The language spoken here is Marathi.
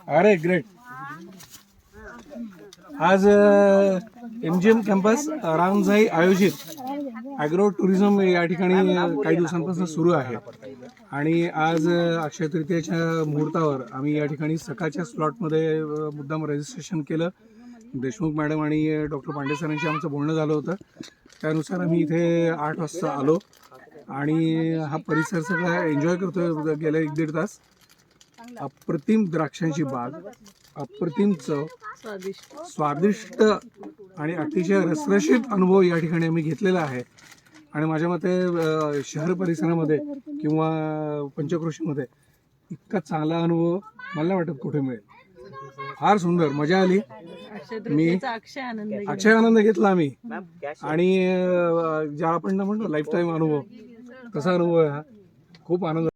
अरे ग्रेट. आज MGM कॅम्पस रामजाई आयोजित ॲग्रो टुरिझम या ठिकाणी काही दिवसांपासून सुरू आहे आणि आज अक्षय तृतीयेच्या मुहूर्तावर आम्ही या ठिकाणी सकाळच्या स्लॉटमध्ये मुद्दाम रजिस्ट्रेशन केलं. देशमुख मॅडम आणि डॉक्टर पांडे सरांशी आमचं बोलणं झालं होतं. त्यानुसार आम्ही इथे 8 वाजता आलो आणि हा परिसर सगळा एन्जॉय करतोय गेले 1-1.5 तास. अप्रतिम द्राक्षांची बाग, अप्रतिम चव, स्वादिष्ट आणि अतिशय रसरशीत अनुभव या ठिकाणी आम्ही घेतलेला आहे. आणि माझ्या मते शहर परिसरामध्ये किंवा पंचक्रोशीमध्ये इतका चांगला अनुभव मला वाटत कुठे मिळेल. फार सुंदर मजा आली. मी अक्षय आनंद घेतला आम्ही. आणि ज्या आपण म्हणतो लाईफ टाईम अनुभव, कसा अनुभव आहे हा, खूप आनंद.